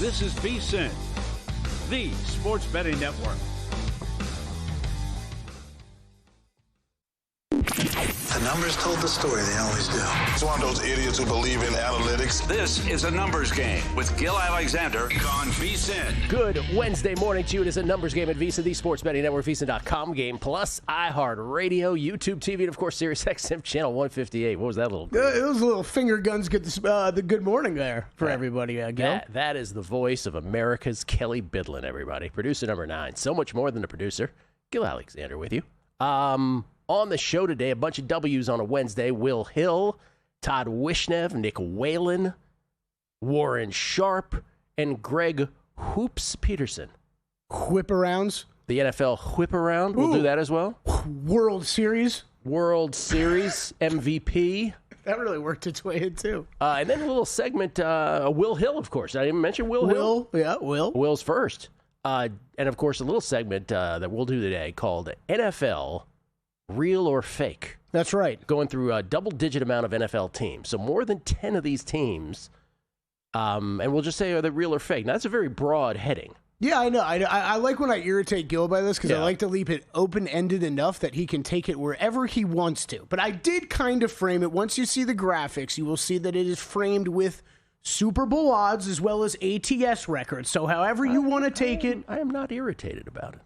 This is VSiN, the sports betting network. The numbers told the story, they always do. It's one of those idiots who believe in analytics. This is a numbers game with Gil Alexander on VSiN. Good Wednesday morning to you. It is a numbers game at VSiN, the sports betting network, VSiN.com, Game Plus, iHeartRadio, YouTube TV, and of course, SiriusXM channel 158. What was that little? It was a little finger guns. Get the good morning there for everybody. Gil. That is the voice of America's Kelly Bidlin, everybody. Producer number 9. So much more than a producer. Gil Alexander with you. On the show today, a bunch of W's on a Wednesday. Will Hill, Todd Wishnev, Nick Whalen, Warren Sharp, and Greg Hoops Peterson. Whip-arounds. The NFL whip-around. We'll do that as well. World Series MVP. That really worked its way in, too. And then a little segment, Will Hill, of course. I didn't mention Will Hill. Yeah, Will. Will's first. And, of course, a little segment that we'll do today called NFL Real or Fake. That's right. Going through a double-digit amount of NFL teams. So more than 10 of these teams. And we'll just say, are they real or fake? Now, that's a very broad heading. Yeah, I know. I like when I irritate Gil by this because I like to leave it open-ended enough that he can take it wherever he wants to. But I did kind of frame it. Once you see the graphics, you will see that it is framed with Super Bowl odds as well as ATS records. So however you want to take it. I am not irritated about it.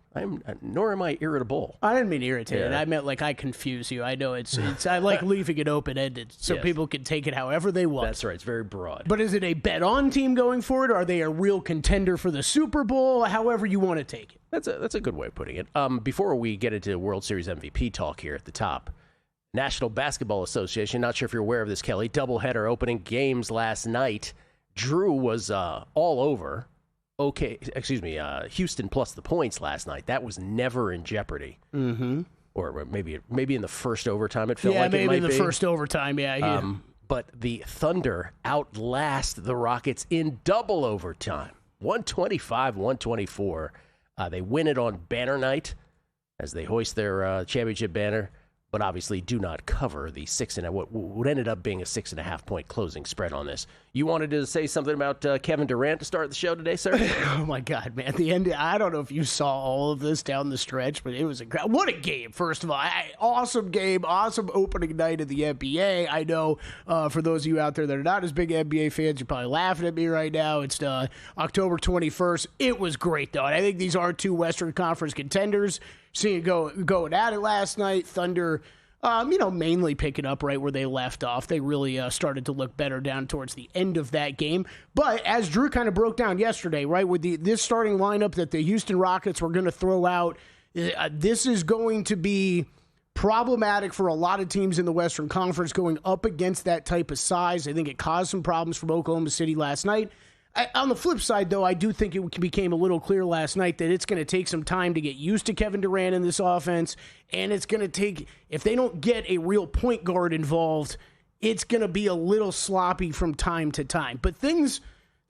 Nor am I irritable. I didn't mean irritated. Yeah. I meant like I confuse you. I know it's I like leaving it open-ended so people can take it however they want. That's right. It's very broad. But is it a bet-on team going forward? Are they a real contender for the Super Bowl? However you want to take it. That's a good way of putting it. Before we get into World Series MVP talk here at the top, National Basketball Association, not sure if you're aware of this, Kelly, doubleheader opening games last night. Drew was all over. Houston plus the points last night. That was never in jeopardy. Mm-hmm. Or maybe in the first overtime it felt like it might be. Yeah, maybe in the first overtime, But the Thunder outlast the Rockets in double overtime. 125-124. They win it on banner night as they hoist their championship banner, but obviously do not cover the what ended up being a 6.5 point closing spread on this. You wanted to say something about Kevin Durant to start the show today, sir? Oh my God, man! The end. I don't know if you saw all of this down the stretch, but it was what a game! First of all, awesome game, awesome opening night of the NBA. I know for those of you out there that are not as big NBA fans, you're probably laughing at me right now. It's October 21st. It was great though, and I think these are two Western Conference contenders. Seeing it going at it last night, Thunder, mainly picking up right where they left off. They really started to look better down towards the end of that game. But as Drew kind of broke down yesterday, right, with this starting lineup that the Houston Rockets were going to throw out, this is going to be problematic for a lot of teams in the Western Conference going up against that type of size. I think it caused some problems from Oklahoma City last night. On the flip side, though, I do think it became a little clear last night that it's going to take some time to get used to Kevin Durant in this offense, and it's going to take, if they don't get a real point guard involved, it's going to be a little sloppy from time to time. But things,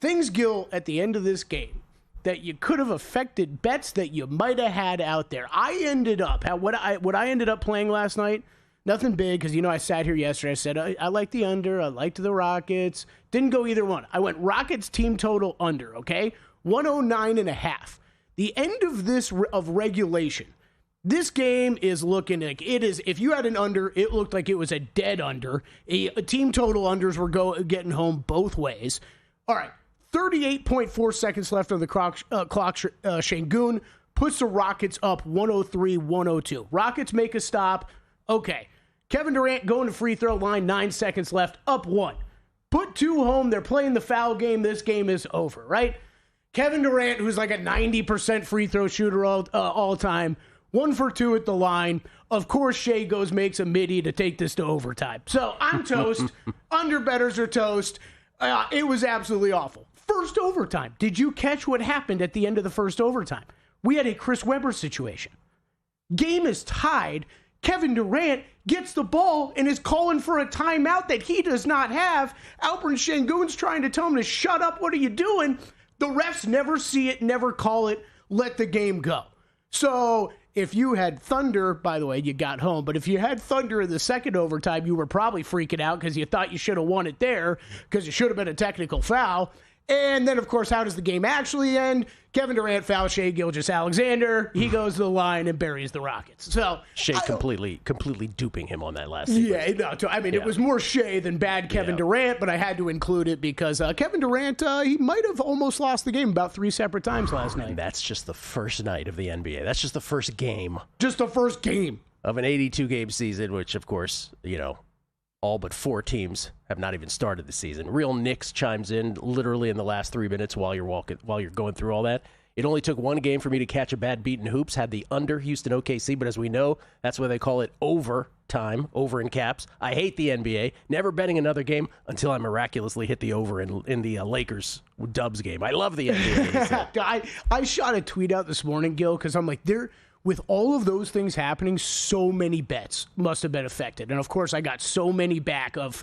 Gil, at the end of this game, that you could have affected bets that you might have had out there. What I ended up playing last night, nothing big, because, I sat here yesterday. I said, I like the under. I liked the Rockets. Didn't go either one. I went Rockets team total under, okay? 109.5. The end of regulation. This game is looking like it is. If you had an under, it looked like it was a dead under. A team total unders were getting home both ways. All right, 38.4 seconds left on the clock. Şengün puts the Rockets up 103-102. Rockets make a stop. Okay. Kevin Durant going to free throw line, 9 seconds left, up 1. Put 2 home. They're playing the foul game. This game is over, right? Kevin Durant, who's like a 90% free throw shooter all time, 1 for 2 at the line. Of course, Shea makes a midi to take this to overtime. So I'm toast. Underbettors are toast. It was absolutely awful. First overtime. Did you catch what happened at the end of the first overtime? We had a Chris Webber situation. Game is tied. Kevin Durant gets the ball and is calling for a timeout that he does not have. Alperen Şengün's trying to tell him to shut up. What are you doing? The refs never see it, never call it, let the game go. So if you had Thunder, by the way, you got home, but if you had Thunder in the second overtime, you were probably freaking out because you thought you should have won it there because it should have been a technical foul. And then, of course, how does the game actually end? Kevin Durant fouls Shai Gilgeous-Alexander. He goes to the line and buries the Rockets. So Shai completely duping him on that last sequence. Yeah, no, I mean, it was more Shai than bad Kevin Durant, but I had to include it because Kevin Durant, he might have almost lost the game about 3 separate times last night. And that's just the first night of the NBA. That's just the first game. Just the first game. Of an 82-game season, which, of course, all but 4 teams have not even started the season. Real Knicks chimes in literally in the last 3 minutes while you're going through all that. It only took 1 game for me to catch a bad beat in hoops. Had the under Houston OKC, but as we know, that's why they call it overtime, over in caps. I hate the NBA. Never betting another game until I miraculously hit the over in the Lakers Dubs game. I love the NBA. I shot a tweet out this morning, Gil, because I'm like, with all of those things happening, so many bets must have been affected. And, of course, I got so many back of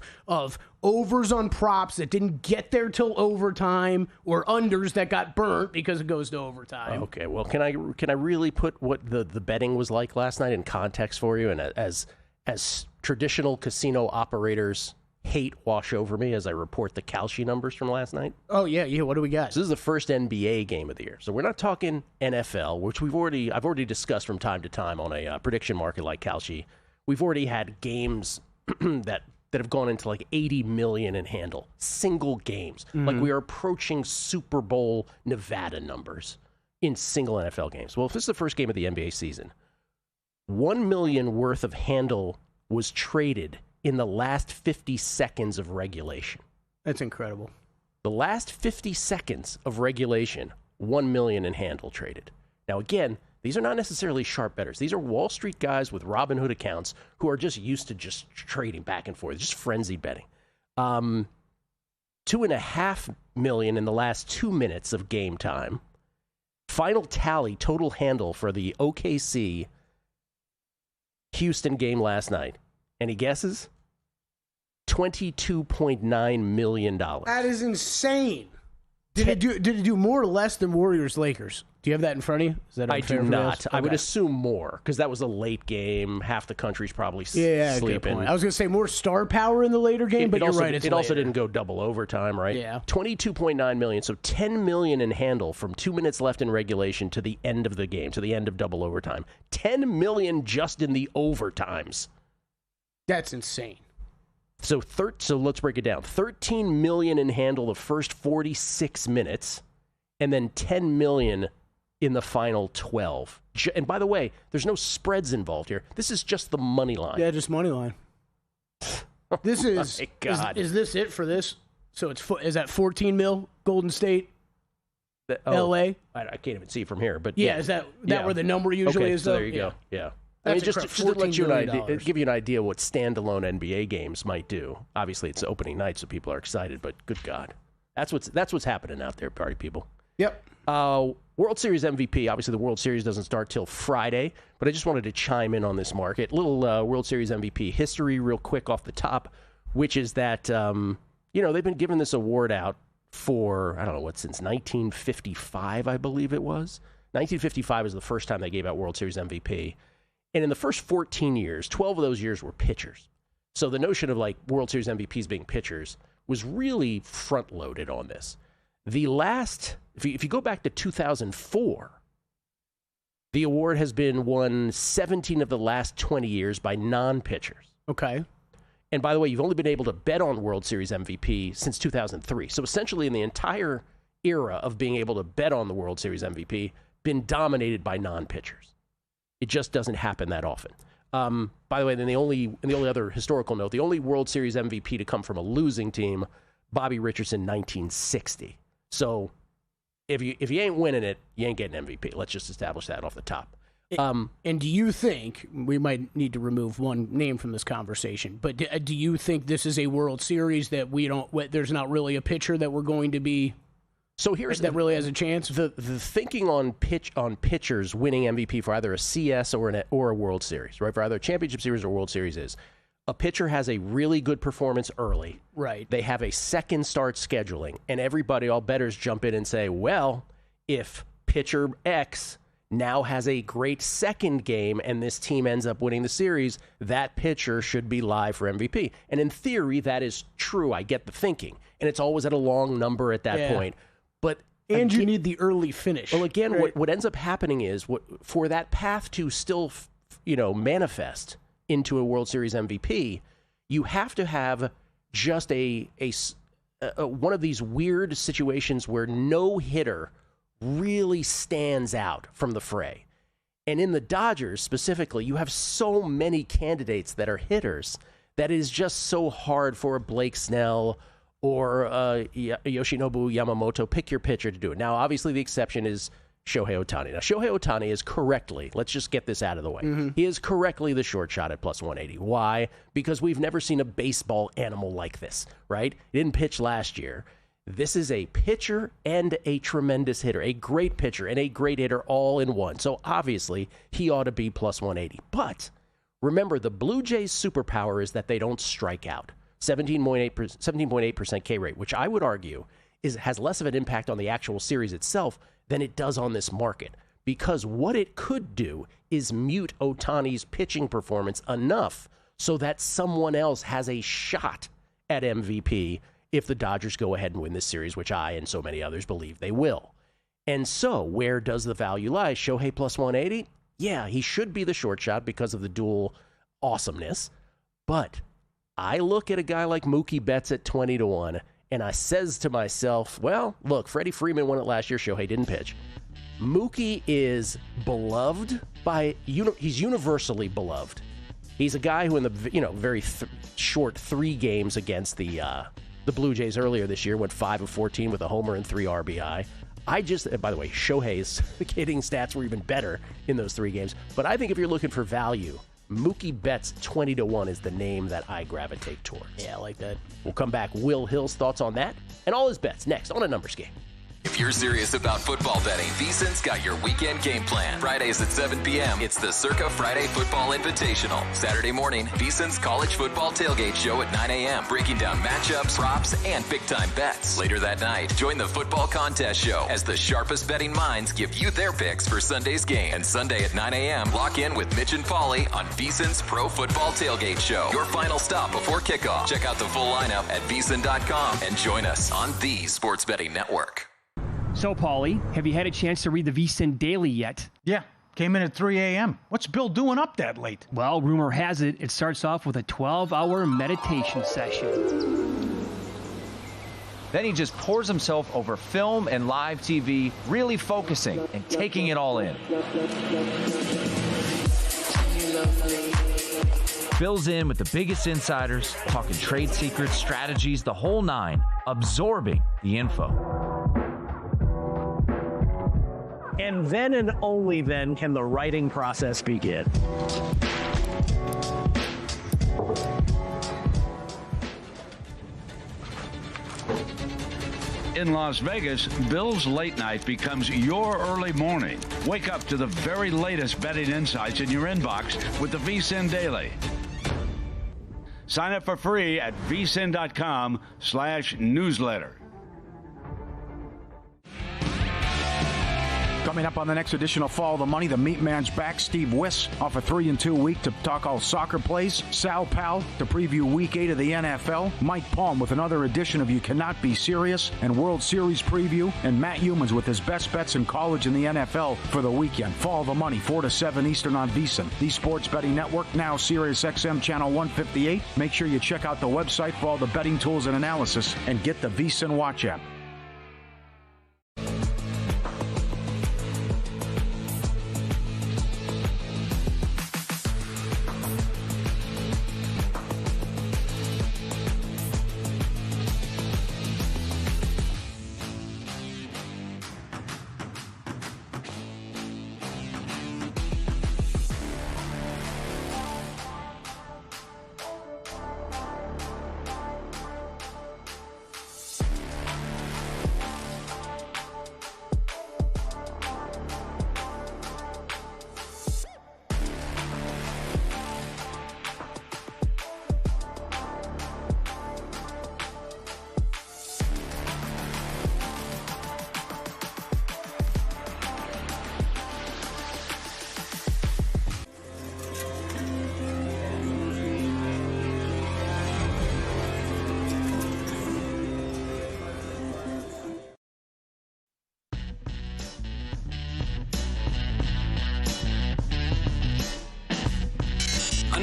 overs on props that didn't get there till overtime or unders that got burnt because it goes to overtime. Okay, well, can I really put what the betting was like last night in context for you? And as traditional casino operators hate wash over me as I report the Kalshi numbers from last night. Oh, yeah. What do we got? So this is the first NBA game of the year. So we're not talking NFL, which I've already discussed from time to time on a prediction market like Kalshi. We've already had games that have gone into like 80 million in handle. Single games. Like we are approaching Super Bowl Nevada numbers in single NFL games. Well, if this is the first game of the NBA season, 1 million worth of handle was traded in the last 50 seconds of regulation. That's incredible. The last 50 seconds of regulation, 1 million in handle traded. Now, again, these are not necessarily sharp bettors. These are Wall Street guys with Robinhood accounts who are just used to just trading back and forth, just frenzied betting. 2.5 million in the last 2 minutes of game time. Final tally, total handle for the OKC Houston game last night. Any guesses? $22.9 million. That is insane. Did it do more or less than Warriors Lakers? Do you have that in front of you? Is that I do not. Okay. I would assume more because that was a late game. Half the country's probably sleeping. Good point. I was going to say more star power in the later game, but you're right. It also didn't go double overtime, right? Yeah. $22.9 million. So $10 million in handle from 2 minutes left in regulation to the end of the game, to the end of double overtime. $10 million just in the overtimes. That's insane. So let's break it down. 13 million in handle the first 46 minutes, and then 10 million in the final 12. And by the way, there's no spreads involved here. This is just the money line. Yeah, just money line. This is my God. Is this it for this? So is that 14 mil Golden State? LA? I can't even see from here, but yeah. Is that where the number usually is? So there you go. Yeah. I mean, just to let you give you an idea what standalone NBA games might do. Obviously, it's opening night, so people are excited. But good God, that's what's happening out there, party people. Yep. World Series MVP. Obviously, the World Series doesn't start till Friday, but I just wanted to chime in on this market. Little World Series MVP history, real quick off the top, which is that they've been giving this award out for since 1955, I believe it was. 1955 was the first time they gave out World Series MVP. And in the first 14 years, 12 of those years were pitchers. So the notion of like World Series MVPs being pitchers was really front-loaded on this. The last, if you go back to 2004, the award has been won 17 of the last 20 years by non-pitchers. Okay. And by the way, you've only been able to bet on World Series MVP since 2003. So essentially in the entire era of being able to bet on the World Series MVP, been dominated by non-pitchers. It just doesn't happen that often. By the way, then the only other historical note, the only World Series MVP to come from a losing team, Bobby Richardson, 1960. So if you ain't winning it, you ain't getting MVP. Let's just establish that off the top. And do you think, we might need to remove one name from this conversation, but do you think this is a World Series that there's not really a pitcher that we're going to be... So here's that really has a chance. The thinking on pitchers winning MVP for either a CS or a World Series, right? For either a championship series or World Series is a pitcher has a really good performance early. Right. They have a second start scheduling, and all bettors jump in and say, well, if pitcher X now has a great second game and this team ends up winning the series, that pitcher should be live for MVP. And in theory, that is true. I get the thinking. and it's always at a long number at that point. But and you need the early finish. Well, again, what ends up happening is for that path to still, manifest into a World Series MVP, you have to have just a one of these weird situations where no hitter really stands out from the fray. And in the Dodgers specifically, you have so many candidates that are hitters that it is just so hard for a Blake Snell or Yoshinobu Yamamoto, pick your pitcher, to do it. Now, obviously, the exception is Shohei Ohtani. Now, Shohei Ohtani is correctly, let's just get this out of the way, he is correctly the short shot at plus 180. Why? Because we've never seen a baseball animal like this, right? He didn't pitch last year. This is a pitcher and a tremendous hitter, a great pitcher and a great hitter all in one. So obviously, he ought to be plus 180. But remember, the Blue Jays' superpower is that they don't strike out. 17.8% K rate, which I would argue has less of an impact on the actual series itself than it does on this market. Because what it could do is mute Ohtani's pitching performance enough so that someone else has a shot at MVP if the Dodgers go ahead and win this series, which I and so many others believe they will. And so, where does the value lie? Shohei plus 180? Yeah, he should be the short shot because of the dual awesomeness. But I look at a guy like Mookie Betts at 20-1, and I says to myself, well, look, Freddie Freeman won it last year. Shohei didn't pitch. Mookie is beloved he's universally beloved. He's a guy who in the very short 3 games against the Blue Jays earlier this year went 5 of 14 with a homer and 3 RBI. By the way, Shohei's hitting stats were even better in those 3 games. But I think if you're looking for value, Mookie Betts 20-1 is the name that I gravitate towards. Yeah, I like that. We'll come back. Will Hill's thoughts on that and all his bets next on A Numbers Game. If you're serious about football betting, VSiN's got your weekend game plan. Fridays at 7 p.m., it's the Circa Friday Football Invitational. Saturday morning, VSiN's college football tailgate show at 9 a.m., breaking down matchups, props, and big-time bets. Later that night, join the football contest show as the sharpest betting minds give you their picks for Sunday's game. And Sunday at 9 a.m., lock in with Mitch and Paulie on VSiN's Pro Football Tailgate Show. Your final stop before kickoff. Check out the full lineup at VSiN.com and join us on the Sports Betting Network. So, Paulie, have you had a chance to read the VSiN Daily yet? Yeah, came in at 3 a.m. What's Bill doing up that late? Well, rumor has it starts off with a 12-hour meditation session. Then he just pours himself over film and live TV, really focusing and taking it all in. Bill's in with the biggest insiders, talking trade secrets, strategies, the whole nine, absorbing the info. And then and only then can the writing process begin. In Las Vegas, Bill's Late Night becomes your early morning. Wake up to the very latest betting insights in your inbox with the VSiN Daily. Sign up for free at vsin.com/newsletter. Coming up on the next edition of Follow the Money, the Meat Man's back. Steve Wiss off a 3-2 week to talk all soccer plays. Sal Powell to preview Week 8 of the NFL. Mike Palm with another edition of You Cannot Be Serious and World Series preview. And Matt Humans with his best bets in college and the NFL for the weekend. Follow the Money, 4 to 7 Eastern on VSiN. The Sports Betting Network, now Sirius XM Channel 158. Make sure you check out the website for all the betting tools and analysis and get the VSiN Watch app.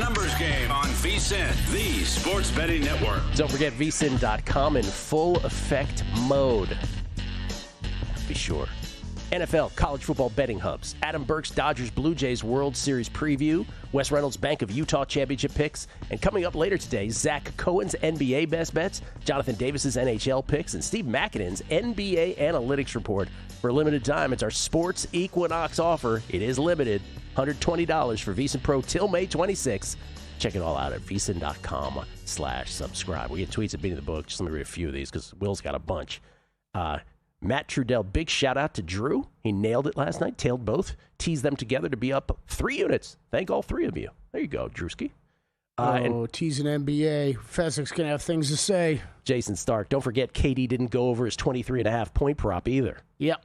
Numbers Game on VSiN, the sports betting network. Don't forget VSiN.com in full effect mode. Be sure. NFL, college football betting hubs. Adam Burke's Dodgers Blue Jays World Series preview. Wes Reynolds' Bank of Utah championship picks. And coming up later today, Zach Cohen's NBA best bets, Jonathan Davis's NHL picks, and Steve Makinen's NBA analytics report. For a limited time, it's our Sports Equinox offer. It is limited. $120 for VSiN Pro till May 26. Check it all out at VSiN.com/subscribe. We get tweets at Beating the Book. Just let me read a few of these because Will's got a bunch. Matt Trudell, big shout out to Drew. He nailed it last night, tailed both, teased them together to be up 3 units. Thank all three of you. There you go, Drewski. Teasing NBA. Fessex's going to have things to say. Jason Stark, don't forget KD didn't go over his 23.5 point prop either. Yep.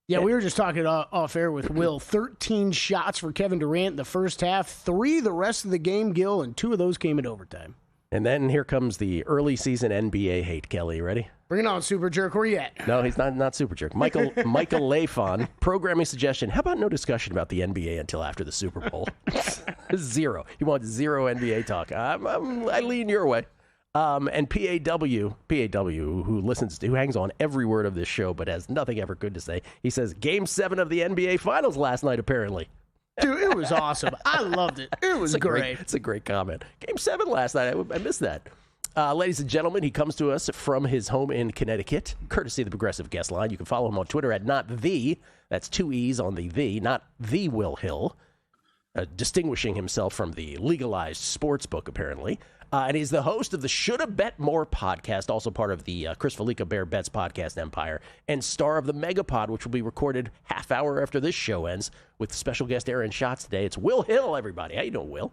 Yeah, we were just talking off air with Will. 13 shots for Kevin Durant in the first half, 3 the rest of the game, Gil, and 2 of those came in overtime. And then here comes the early season NBA hate, Kelly. Ready? Bring it on, Super Jerk. Where you at? No, he's not Super Jerk. Michael Lafon, programming suggestion. How about no discussion about the NBA until after the Super Bowl? Zero. He wants zero NBA talk. I lean your way. And PAW, who hangs on every word of this show but has nothing ever good to say. He says, Game 7 of the NBA Finals last night, apparently. Dude, it was awesome. I loved it. It was great. It's a great comment. Game 7 last night. I missed that. Ladies and gentlemen, he comes to us from his home in Connecticut, courtesy of the Progressive Guest Line. You can follow him on Twitter at @NotThe. That's 2 E's on the, not the Will Hill, distinguishing himself from the legalized sports book, apparently. And he's the host of the Shoulda Bet More podcast, also part of the Chris Felica Bear Bets podcast empire, and star of the Megapod, which will be recorded half hour after this show ends with special guest Aaron Schatz today. It's Will Hill, everybody. How you doing, Will?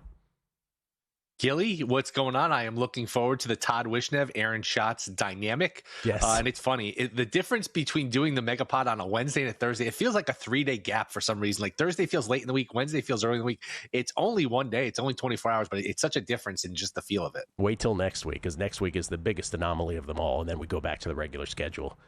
Gilly, what's going on? I am looking forward to the Todd Wishnev, Aaron Schatz dynamic. Yes. And it's funny. The difference between doing the Megapod on a Wednesday and a Thursday, it feels like a 3-day gap for some reason. Like Thursday feels late in the week. Wednesday feels early in the week. It's only one day. It's only 24 hours, but it's such a difference in just the feel of it. Wait till next week, because next week is the biggest anomaly of them all, and then we go back to the regular schedule.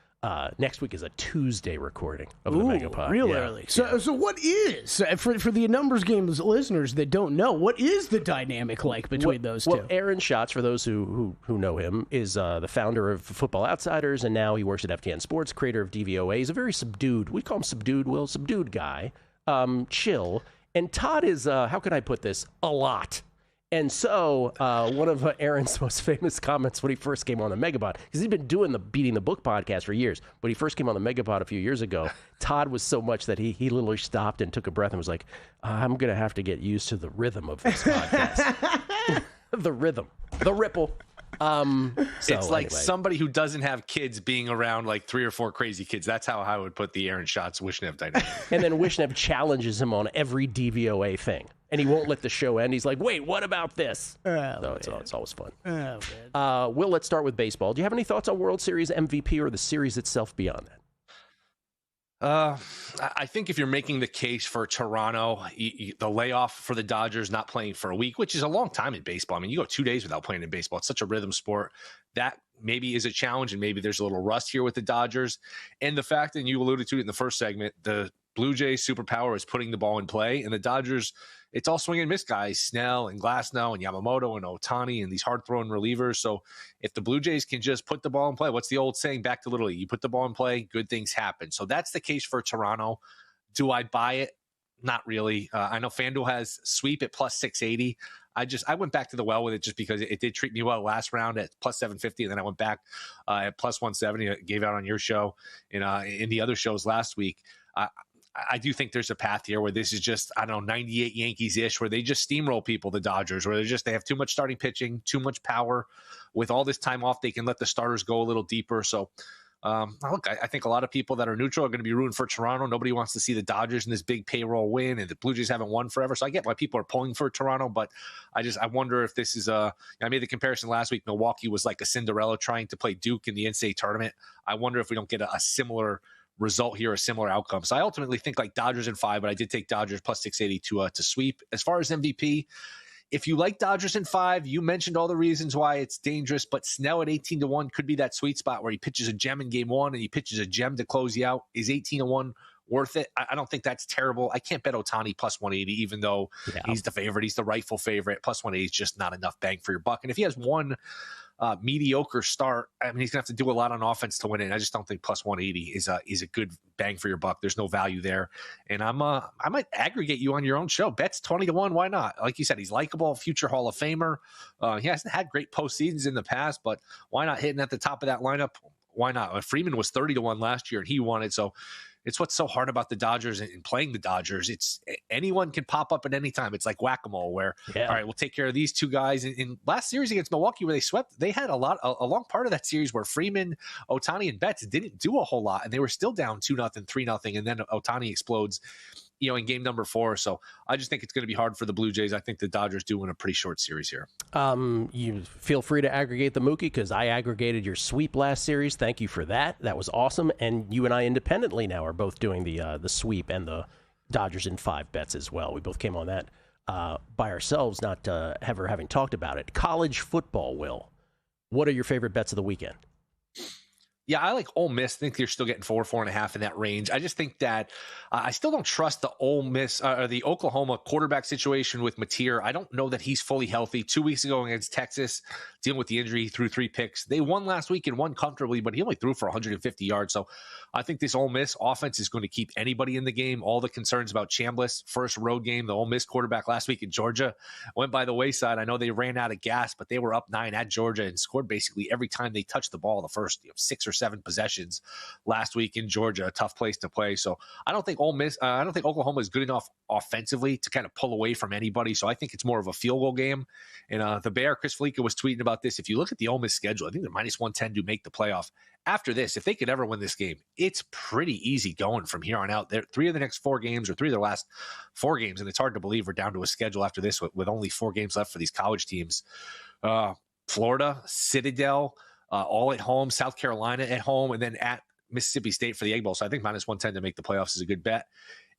Next week is a Tuesday recording of the Megapod. Real early. So what is, for the Numbers Games listeners that don't know, what is the dynamic like between those two? Well, Aaron Schatz, for those who know him, is the founder of Football Outsiders, and now he works at FTN Sports, creator of DVOA. He's a very subdued, we call him subdued, Will, subdued guy, chill. And Todd is, how can I put this, a lot. And so one of Aaron's most famous comments when he first came on the Megapod, because he's been doing the Beating the Book podcast for years, but he first came on the Megapod a few years ago, Todd was so much that he literally stopped and took a breath and was like, I'm going to have to get used to the rhythm of this podcast. The rhythm. The ripple. It's like somebody who doesn't have kids being around like 3 or 4 crazy kids. That's how I would put the Aaron Schatz Wishnev dynamic. And then Wishnev challenges him on every DVOA thing. And he won't let the show end. He's like, wait, what about this? It's always fun. Will, let's start with baseball. Do you have any thoughts on World Series MVP or the series itself beyond that? I think if you're making the case for Toronto, the layoff for the Dodgers not playing for a week, which is a long time in baseball. I mean, you go 2 days without playing in baseball. It's such a rhythm sport. That maybe is a challenge, and maybe there's a little rust here with the Dodgers. And the fact, and you alluded to it in the first segment, the Blue Jays superpower is putting the ball in play, and the Dodgers, it's all swing and miss guys, Snell and Glasnow and Yamamoto and Ohtani and these hard-throwing relievers. So if the Blue Jays can just put the ball in play, what's the old saying back to Little League? You put the ball in play, good things happen. So that's the case for Toronto. Do I buy it? Not really. I know FanDuel has sweep at plus 680. I went back to the well with it just because it did treat me well last round at plus 750, and then I went back at plus 170. I gave out on your show in the other shows last week. I do think there's a path here where this is just, 98 Yankees-ish, where they just steamroll people, the Dodgers, where they have too much starting pitching, too much power. With all this time off, they can let the starters go a little deeper. So, look, I think a lot of people that are neutral are going to be rooting for Toronto. Nobody wants to see the Dodgers in this big payroll win, and the Blue Jays haven't won forever. So I get why people are pulling for Toronto, but I wonder if this is I made the comparison last week. Milwaukee was like a Cinderella trying to play Duke in the NCAA tournament. I wonder if we don't get a similar result here, a similar outcome. So I ultimately think like Dodgers in 5, but I did take Dodgers plus 680 to sweep. As far as MVP, if you like Dodgers in 5, you mentioned all the reasons why it's dangerous, but Snell at 18-1 could be that sweet spot where he pitches a gem in game 1 and he pitches a gem to close you out. Is 18-1 worth it. I don't think that's terrible. I can't bet Ohtani plus 180, even though he's the favorite. He's the rightful favorite. Plus 180 is just not enough bang for your buck. And if he has one mediocre start, I mean, he's gonna have to do a lot on offense to win it. I just don't think plus 180 is a good bang for your buck. There's no value there. And I might aggregate you on your own show. Bets 20-1. Why not? Like you said, he's likable, future Hall of Famer. He hasn't had great postseasons in the past, but why not hitting at the top of that lineup? Why not? Freeman was 30-1 last year, and he won it. So it's what's so hard about the Dodgers and playing the Dodgers. It's anyone can pop up at any time. It's like whack-a-mole where, all right, we'll take care of these two guys. In last series against Milwaukee where they swept, they had a long part of that series where Freeman, Ohtani, and Betts didn't do a whole lot, and they were still down 2-0, 3-0, and then Ohtani explodes, in game number 4. So I just think it's going to be hard for the Blue Jays. I think the Dodgers do win a pretty short series here. You feel free to aggregate the Mookie because I aggregated your sweep last series. Thank you for that. That was awesome. And you and I independently now are both doing the sweep and the Dodgers in 5 bets as well. We both came on that by ourselves, not ever having talked about it. College football, Will. What are your favorite bets of the weekend? Yeah, I like Ole Miss. I think they're still getting 4.5 in that range. I just think that I still don't trust the Ole Miss or the Oklahoma quarterback situation with Mateer. I don't know that he's fully healthy. 2 weeks ago against Texas, dealing with the injury, he threw 3 picks. They won last week and won comfortably, but he only threw for 150 yards. So I think this Ole Miss offense is going to keep anybody in the game. All the concerns about Chambliss, first road game, the Ole Miss quarterback last week in Georgia, went by the wayside. I know they ran out of gas, but they were up 9 at Georgia and scored basically every time they touched the ball the first 6 or 7 possessions last week in Georgia, a tough place to play. So I don't think Oklahoma is good enough offensively to kind of pull away from anybody. So I think it's more of a field goal game. And the Bear, Chris Fleeka, was tweeting about this. If you look at the Ole Miss schedule, I think they're minus 110 to make the playoff. After this, if they could ever win this game, it's pretty easy going from here on out. They're 3 of the next 4 games or 3 of their last 4 games. And it's hard to believe we're down to a schedule after this with only 4 games left for these college teams. Florida, Citadel, all at home, South Carolina at home, and then at Mississippi State for the Egg Bowl. So I think minus 110 to make the playoffs is a good bet.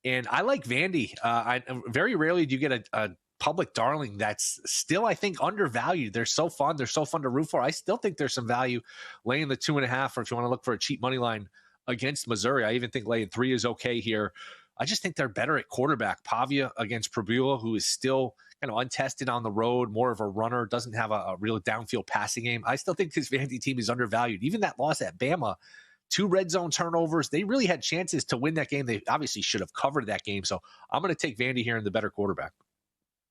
And I like Vandy. I very rarely do you get a public darling that's still, I think, undervalued. They're so fun. They're so fun to root for. I still think there's some value laying the 2.5, or if you want to look for a cheap money line against Missouri. I even think laying 3 is okay here. I just think they're better at quarterback. Pavia against Prabula, who is still kind of untested on the road, more of a runner, doesn't have a real downfield passing game. I still think this Vandy team is undervalued. Even that loss at Bama, 2 red zone turnovers. They really had chances to win that game. They obviously should have covered that game. So I'm going to take Vandy here in the better quarterback.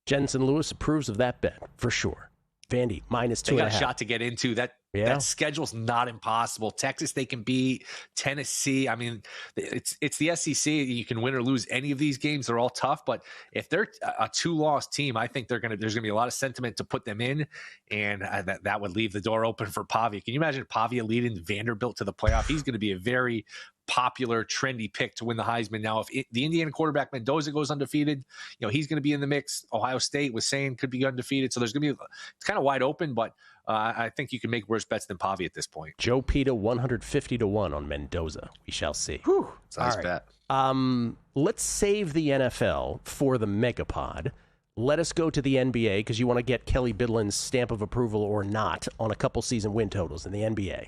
Jensen Lewis approves of that bet for sure. Vandy minus 2.5. They got a shot to get into that. Yeah. That schedule's not impossible. Texas, they can beat. Tennessee, I mean, it's the SEC. You can win or lose any of these games. They're all tough. But if they're a 2-loss team, I think there's going to be a lot of sentiment to put them in, and that would leave the door open for Pavia. Can you imagine Pavia leading Vanderbilt to the playoff? He's going to be a very popular, trendy pick to win the Heisman. Now, if the Indiana quarterback Mendoza goes undefeated, he's going to be in the mix. Ohio State was saying could be undefeated, so there's going to be it's kind of wide open, but I think you can make worse bets than Pavia at this point. Joe Pita 150-1 on Mendoza. We shall see. Whew, it's a nice bet. Let's save the NFL for the Megapod. Let us go to the NBA because you want to get Kelly Bidlin's stamp of approval or not on a couple season win totals in the NBA.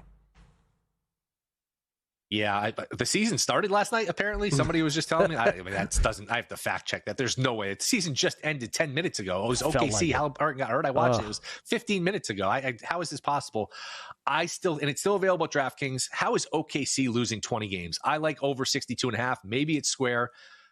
Yeah, the season started last night, apparently. Somebody was just telling me. I have to fact check that. There's no way. The season just ended 10 minutes ago. It was OKC. Halliburton got hurt. I watched it. It was 15 minutes ago. How is this possible? And it's still available at DraftKings. How is OKC losing 20 games? I like over 62.5. Maybe it's square.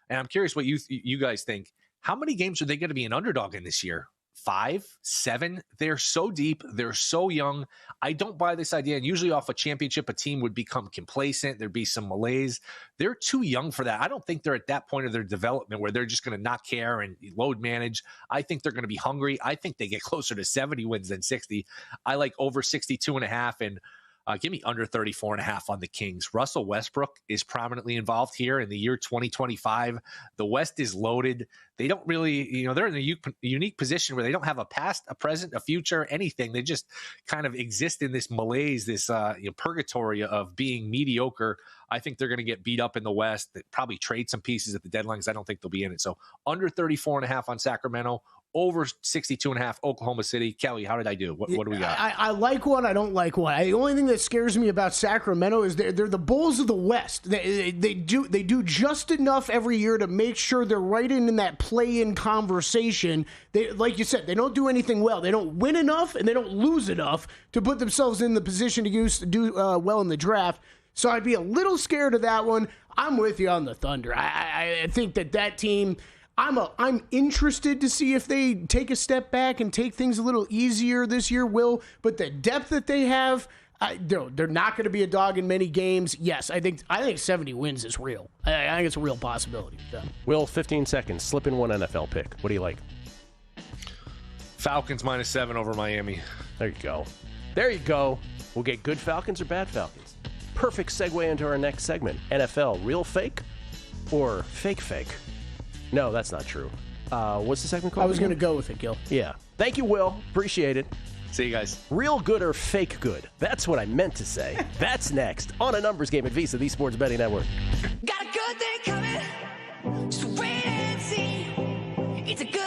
And I'm curious what you guys think. How many games are they going to be an underdog in this year? 5, 7. They're so deep. They're so young. I don't buy this idea. And usually off a championship, a team would become complacent. There'd be some malaise. They're too young for that. I don't think they're at that point of their development where they're just going to not care and load manage. I think they're going to be hungry. I think they get closer to 70 wins than 60. I like over 62.5 and give me under 34.5 on the Kings. Russell Westbrook is prominently involved here in the year 2025. The West is loaded. They don't really, they're in a unique position where they don't have a past, a present, a future, anything. They just kind of exist in this malaise, this purgatory of being mediocre. I think they're going to get beat up in the West. They probably trade some pieces at the deadline because I don't think they'll be in it. So under 34.5 on Sacramento, over 62.5 Oklahoma City. Kelly, how did I do? What do we got? I like one. I don't like one. The only thing that scares me about Sacramento is they're the Bulls of the West. They do just enough every year to make sure they're right in that play-in conversation. They, like you said, they don't do anything well. They don't win enough and they don't lose enough to put themselves in the position to do well in the draft. So I'd be a little scared of that one. I'm with you on the Thunder. I think that team. I'm interested to see if they take a step back and take things a little easier this year, Will. But the depth that they have, they're not going to be a dog in many games. Yes, I think 70 wins is real. I think it's a real possibility. Will, 15 seconds. Slip in one NFL pick. What do you like? Falcons -7 over Miami. There you go. We'll get good Falcons or bad Falcons. Perfect segue into our next segment. NFL, real fake or fake? No, that's not true. What's the segment called? I was going to go with it, Gil. Yeah. Thank you, Will. Appreciate it. See you guys. Real good or fake good? That's what I meant to say. That's next on A Numbers Game at VSiN, the Sports Betting Network. Got a good thing coming. Just wait and see. It's a good.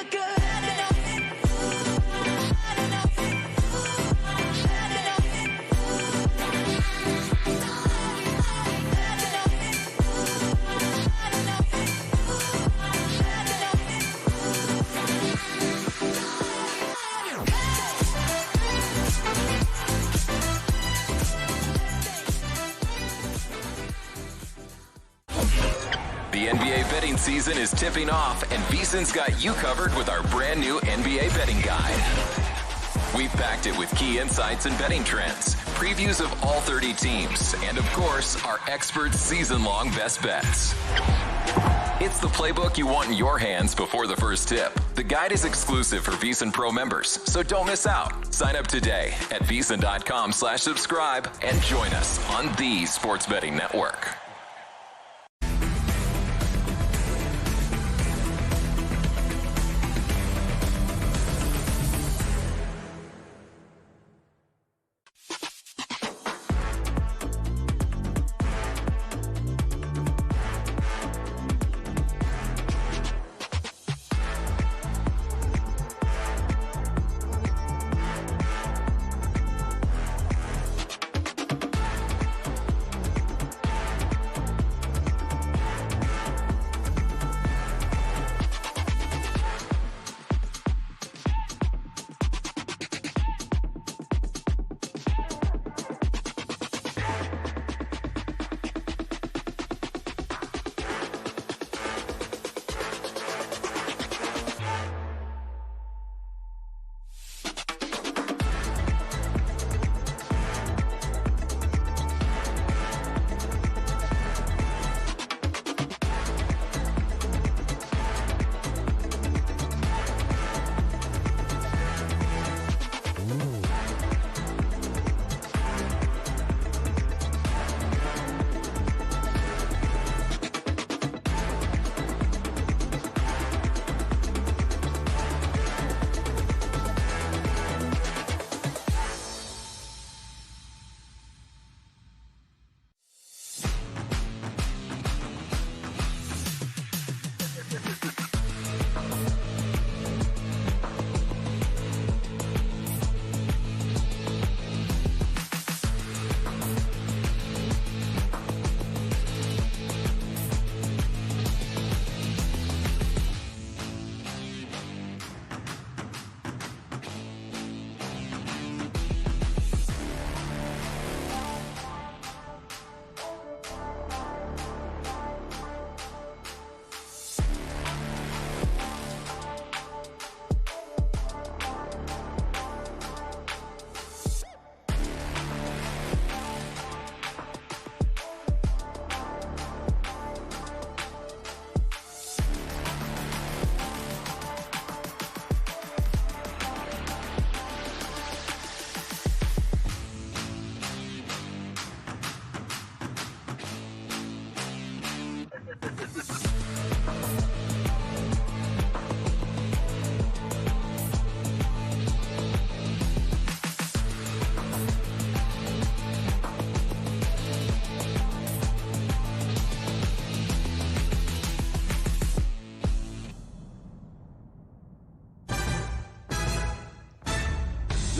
The NBA betting season is tipping off, and VSiN's got you covered with our brand new NBA betting guide. We've packed it with key insights and betting trends, previews of all 30 teams, and of course, our experts' season-long best bets. It's the playbook you want in your hands before the first tip. The guide is exclusive for VSiN Pro members, so don't miss out. Sign up today at VSiN.com/subscribe and join us on the Sports Betting Network.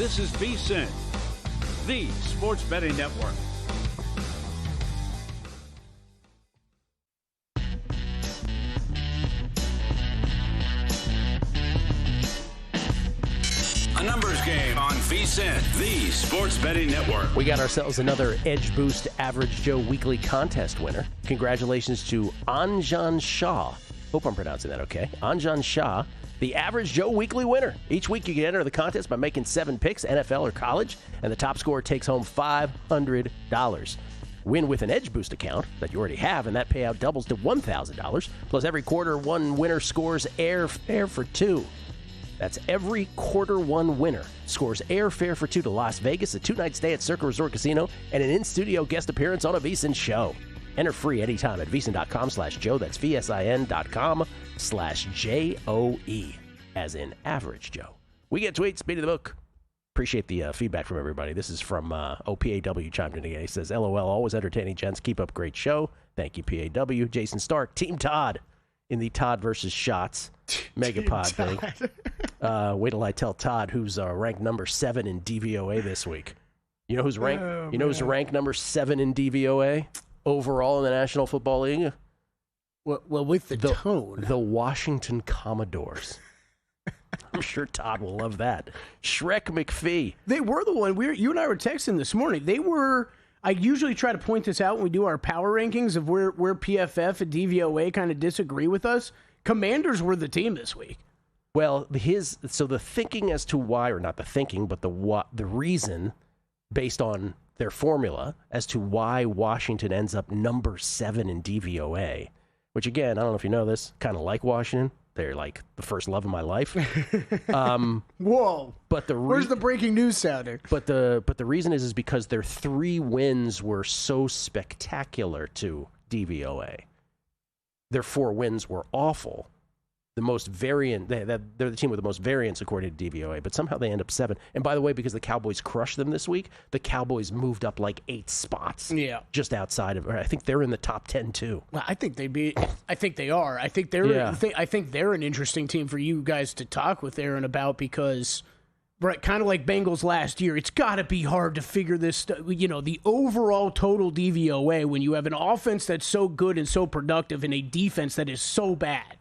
This is VSiN, the sports betting network. A numbers game on VSiN, the sports betting network. We got ourselves another Edge Boost Average Joe Weekly Contest winner. Congratulations to Anjan Shah. Hope I'm pronouncing that okay. Anjan Shah, the Average Joe Weekly winner. Each week you can enter the contest by making 7 picks, NFL or college, and the top scorer takes home $500. Win with an Edge Boost account that you already have, and that payout doubles to $1,000. Plus, every quarter, one winner scores airfare for 2. That's every quarter one winner scores airfare for 2 to Las Vegas, a 2-night stay at Circa Resort Casino, and an in-studio guest appearance on a VSiN show. Enter free anytime at VSiN.com/Joe. That's VSIN.com/JOE, as in Average Joe. We get tweets, speed of the book. Appreciate the feedback from everybody. This is from OPAW chimed in again. He says, LOL, always entertaining, gents. Keep up great show. Thank you, PAW. Jason Stark, Team Todd in the Todd versus Shots Megapod thing. Wait till I tell Todd who's ranked number 7 in DVOA this week. You know who's ranked? Who's ranked number 7 in DVOA overall in the National Football League? Well, with the tone, the Washington Commodores. I'm sure Todd will love that. Shrek McPhee. They were the one. You and I were texting this morning. They were. I usually try to point this out when we do our power rankings of where PFF and DVOA kind of disagree with us. Commanders were the team this week. Well, so the thinking as to why, or not the thinking, but the reason based on their formula as to why Washington ends up number 7 in DVOA, which again, I don't know if you know this, kind of like Washington. They're like the first love of my life. Whoa! But where's the breaking news sounder? But the reason is because their 3 wins were so spectacular to DVOA. Their 4 wins were awful. The most variant, they're the team with the most variance according to DVOA, but somehow they end up 7. And by the way, because the Cowboys crushed them this week, the Cowboys moved up like 8 spots. Yeah. Just outside of, I think they're in the top 10 too. Well, I think they are. I think they're I think they're an interesting team for you guys to talk with Aaron about because, right, kind of like Bengals last year, it's got to be hard to figure this, the overall total DVOA when you have an offense that's so good and so productive and a defense that is so bad.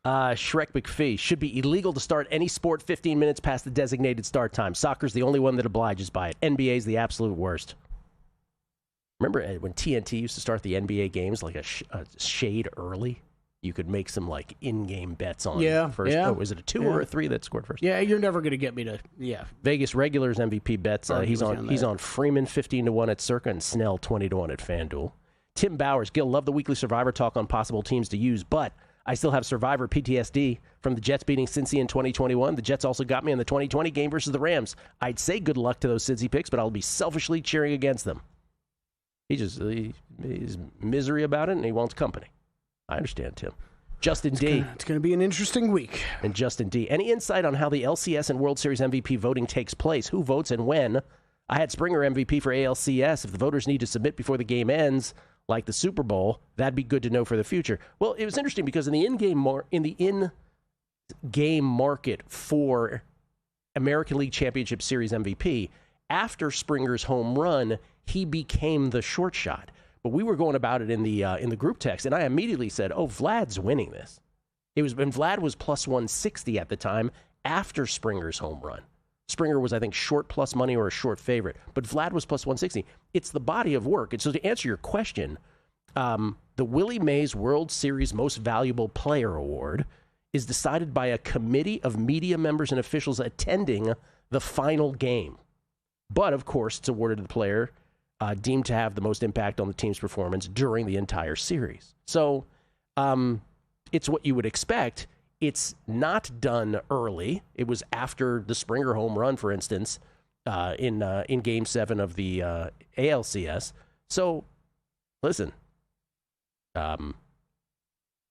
Shrek McPhee, should be illegal to start any sport 15 minutes past the designated start time. Soccer's the only one that obliges by it. NBA's the absolute worst. Remember when TNT used to start the NBA games like a shade early? You could make some like in-game bets on first. Yeah. Oh, was it a 2 or a 3 that scored first? Yeah, you're never going to get me to, Vegas regulars MVP bets. He's on Freeman 15-1 at Circa and Snell 20-1 at FanDuel. Tim Bowers, Gil, love the weekly Survivor talk on possible teams to use, but I still have Survivor PTSD from the Jets beating Cincy in 2021. The Jets also got me in the 2020 game versus the Rams. I'd say good luck to those Cincy picks, but I'll be selfishly cheering against them. He's misery about it, and he wants company. I understand, Tim. Justin D. It's going to be an interesting week. And Justin D. Any insight on how the LCS and World Series MVP voting takes place? Who votes and when? I had Springer MVP for ALCS. If the voters need to submit before the game ends, like the Super Bowl, that'd be good to know for the future. Well, it was interesting because in the in-game market for American League Championship Series MVP, after Springer's home run, he became the short shot. But we were going about it in the group text, and I immediately said, "Oh, Vlad's winning this." And Vlad was plus 160 at the time after Springer's home run. Springer was, I think, short plus money or a short favorite, but Vlad was plus 160. It's the body of work. And so to answer your question, the Willie Mays World Series Most Valuable Player Award is decided by a committee of media members and officials attending the final game. But, of course, it's awarded to the player deemed to have the most impact on the team's performance during the entire series. So it's what you would expect. It's not done early. It was after the Springer home run, for instance, in Game 7 of the ALCS. So, listen,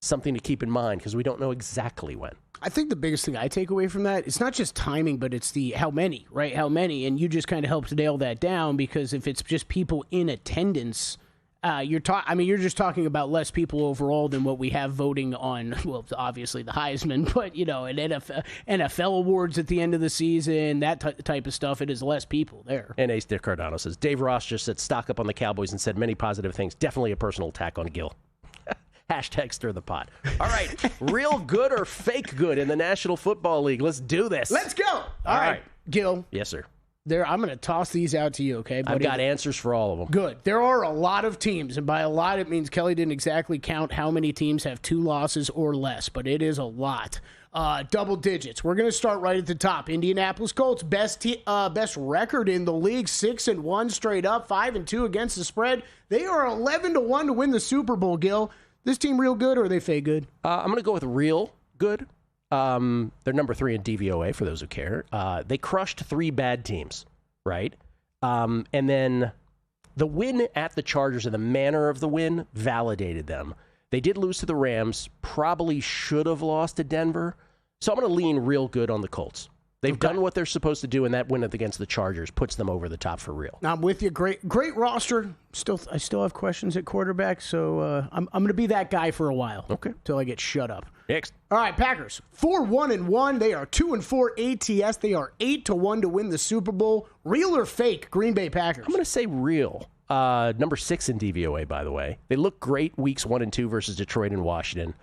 something to keep in mind because we don't know exactly when. I think the biggest thing I take away from that, it's not just timing, but it's the how many, right? How many? And you just kind of helped nail that down because if it's just people in attendance, You're just talking about less people overall than what we have voting on. Well, obviously the Heisman, but an NFL awards at the end of the season, that type of stuff. It is less people there. And Ace Dick Cardano says Dave Ross just said stock up on the Cowboys and said many positive things. Definitely a personal attack on Gil. Hashtag stir the pot. All right, real good or fake good in the National Football League? Let's do this. Let's go. All right, Gil. Yes, sir. I'm going to toss these out to you, okay, buddy? I've got answers for all of them. Good. There are a lot of teams, and by a lot, it means Kelly didn't exactly count how many teams have 2 losses or less, but it is a lot. Double digits. We're going to start right at the top. Indianapolis Colts, best record in the league, 6-1 straight up, 5-2 against the spread. They are 11-1 to win the Super Bowl, Gil. This team real good, or are they fake good? I'm going to go with real good. They're number 3 in DVOA, for those who care. They crushed 3 bad teams, right? And then the win at the Chargers and the manner of the win validated them. They did lose to the Rams, probably should have lost to Denver. So I'm going to lean real good on the Colts. They've done what they're supposed to do, and that win against the Chargers puts them over the top for real. I'm with you. Great roster. I still have questions at quarterback, so I'm going to be that guy for a while. Okay. Until I get shut up. Next. All right, Packers. 4-1-1. They are 2-4 ATS. They are 8-1 to win the Super Bowl. Real or fake, Green Bay Packers? I'm going to say real. Number 6 in DVOA, by the way. They look great weeks 1 and 2 versus Detroit and Washington,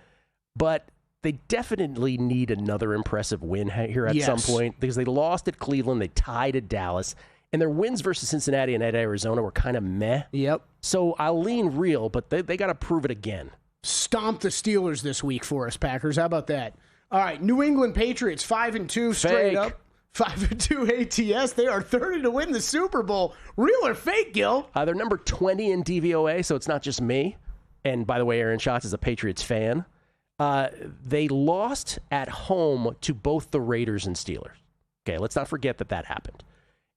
but they definitely need another impressive win here at some point because they lost at Cleveland, they tied at Dallas, and their wins versus Cincinnati and at Arizona were kind of meh. Yep. So I'll lean real, but they got to prove it again. Stomp the Steelers this week for us, Packers. How about that? All right, New England Patriots, 5-2 straight up. 5-2 ATS. They are 30 to win the Super Bowl. Real or fake, Gil? They're number 20 in DVOA, so it's not just me. And by the way, Aaron Schatz is a Patriots fan. They lost at home to both the Raiders and Steelers. Okay, let's not forget that happened.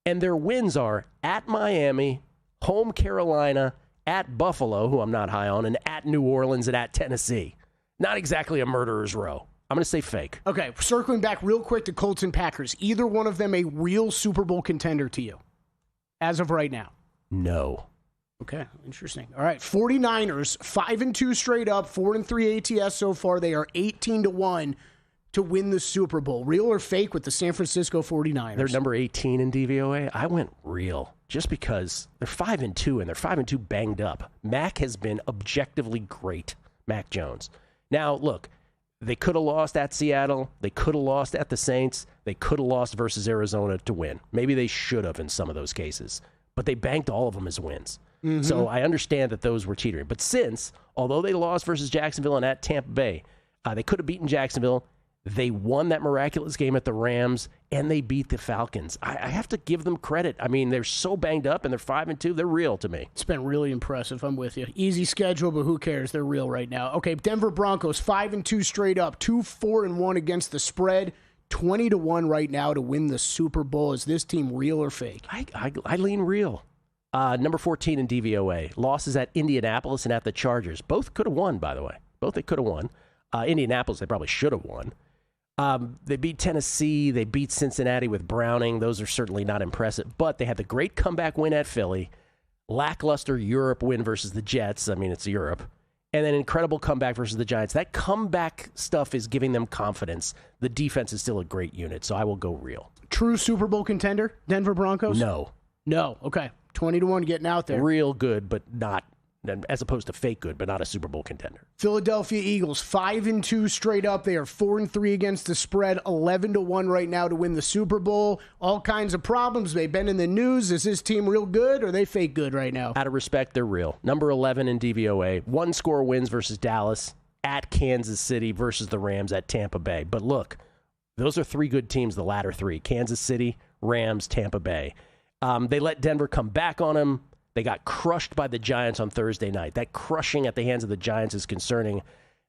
And their wins are at Miami, home Carolina, at Buffalo, who I'm not high on, and at New Orleans and at Tennessee. Not exactly a murderer's row. I'm going to say fake. Okay, circling back real quick to Colts and Packers. Either one of them a real Super Bowl contender to you as of right now? No. Okay, interesting. All right, 49ers, 5-2 straight up, 4-3 ATS so far. They are 18-1 to win the Super Bowl. Real or fake with the San Francisco 49ers? They're number 18 in DVOA. I went real just because they're 5-2 and they're 5-2 banged up. Mac has been objectively great, Mac Jones. Now, look, they could have lost at Seattle. They could have lost at the Saints. They could have lost versus Arizona to win. Maybe they should have in some of those cases. But they banked all of them as wins. Mm-hmm. So I understand that those were teetering. But although they lost versus Jacksonville and at Tampa Bay, they could have beaten Jacksonville. They won that miraculous game at the Rams, and they beat the Falcons. I have to give them credit. I mean, they're so banged up, and they're 5-2. They're real to me. It's been really impressive. I'm with you. Easy schedule, but who cares? They're real right now. Okay, Denver Broncos, 5-2 straight up, 2-4-1 against the spread, 20-1 right now to win the Super Bowl. Is this team real or fake? I lean real. Number 14 in DVOA. Losses at Indianapolis and at the Chargers. Both could have won, by the way. Both they could have won. Indianapolis, they probably should have won. They beat Tennessee. They beat Cincinnati with Browning. Those are certainly not impressive. But they had the great comeback win at Philly. Lackluster Europe win versus the Jets. I mean, it's Europe. And then incredible comeback versus the Giants. That comeback stuff is giving them confidence. The defense is still a great unit, so I will go real. True Super Bowl contender, Denver Broncos? No. Okay. 20-1 getting out there. Real good, but not, as opposed to fake good, but not a Super Bowl contender. Philadelphia Eagles, 5-2 straight up. They are 4-3 against the spread, 11-1 right now to win the Super Bowl. All kinds of problems. They've been in the news. Is this team real good or are they fake good right now? Out of respect, they're real. Number 11 in DVOA. 1-score wins versus Dallas, at Kansas City versus the Rams, at Tampa Bay. But look, those are 3 good teams, the latter 3. Kansas City, Rams, Tampa Bay. They let Denver come back on them. They got crushed by the Giants on Thursday night. That crushing at the hands of the Giants is concerning.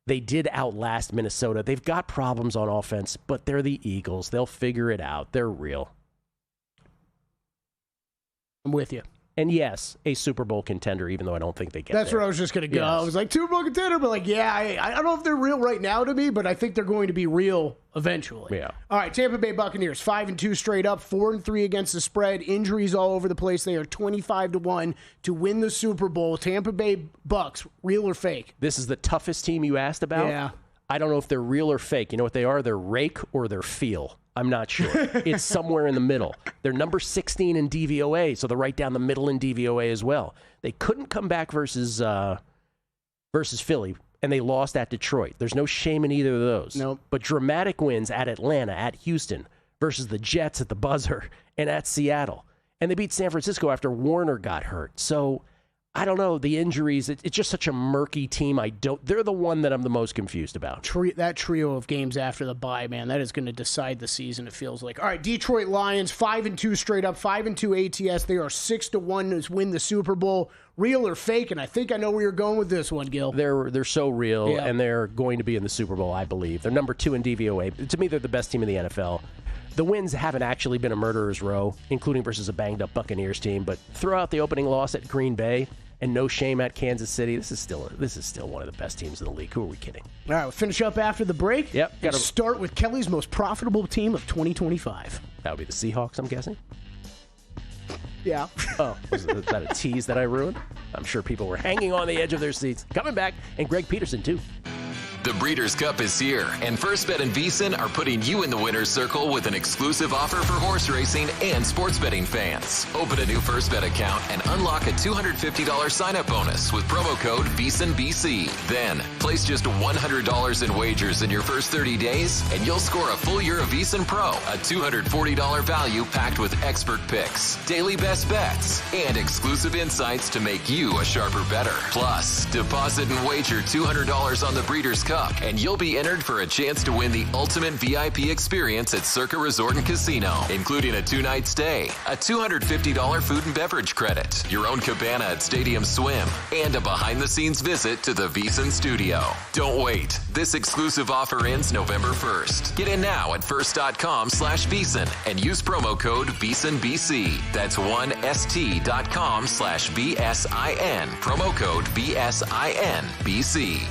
They did outlast Minnesota. They've got problems on offense, but they're the Eagles. They'll figure it out. They're real. I'm with you. And yes, a Super Bowl contender, even though I don't think they get That's there. where I was just going to go. Yes. I was like, Super Bowl contender, but I don't know if they're real right now to me, but I think they're going to be real eventually. Yeah. All right, Tampa Bay Buccaneers, 5-2 straight up, 4-3 against the spread, injuries all over the place. They are 25-1 to win the Super Bowl. Tampa Bay Bucks, real or fake? This is the toughest team you asked about? Yeah. I don't know if they're real or fake. You know what they are? They're rake or they're feel. I'm not sure. It's somewhere in the middle. They're number 16 in DVOA, so they're right down the middle in DVOA as well. They couldn't come back versus Philly, and they lost at Detroit. There's no shame in either of those. Nope. But dramatic wins at Atlanta, at Houston, versus the Jets at the buzzer, and at Seattle. And they beat San Francisco after Warner got hurt. So I don't know, the injuries, it's just such a murky team. They're the one that I'm the most confused about. That trio of games after the bye, man, that is going to decide the season, it feels like. All right, Detroit Lions, 5-2 straight up, 5-2 ATS. They are 6-1 to win the Super Bowl. Real or fake? And I think I know where you're going with this one, Gil. They're so real, and they're going to be in the Super Bowl, I believe. They're number 2 in DVOA. To me, they're the best team in the NFL. The wins haven't actually been a murderer's row, including versus a banged-up Buccaneers team, but throughout the opening loss at Green Bay, and no shame at Kansas City, this is still one of the best teams in the league. Who are we kidding? All right, we'll finish up after the break. Yep. Got to start with Kelly's most profitable team of 2025. That would be the Seahawks, I'm guessing. Yeah. Oh, was that a tease that I ruined? I'm sure people were hanging on the edge of their seats. Coming back, and Greg Peterson, too. The Breeders' Cup is here, and First Bet and VSiN are putting you in the winner's circle with an exclusive offer for horse racing and sports betting fans. Open a new First Bet account and unlock a $250 sign-up bonus with promo code VSiNBC. Then, place just $100 in wagers in your first 30 days, and you'll score a full year of VSiN Pro, a $240 value packed with expert picks, daily best bets, and exclusive insights to make you a sharper bettor. Plus, deposit and wager $200 on the Breeders' Cup, and you'll be entered for a chance to win the ultimate VIP experience at Circa Resort and Casino, including a 2-night stay, a $250 food and beverage credit, your own cabana at Stadium Swim, and a behind-the-scenes visit to the VSiN studio. Don't wait. This exclusive offer ends November 1st. Get in now at first.com/VSiN and use promo code VSiNBC. That's 1st.com/BSIN. Promo code BSINBC.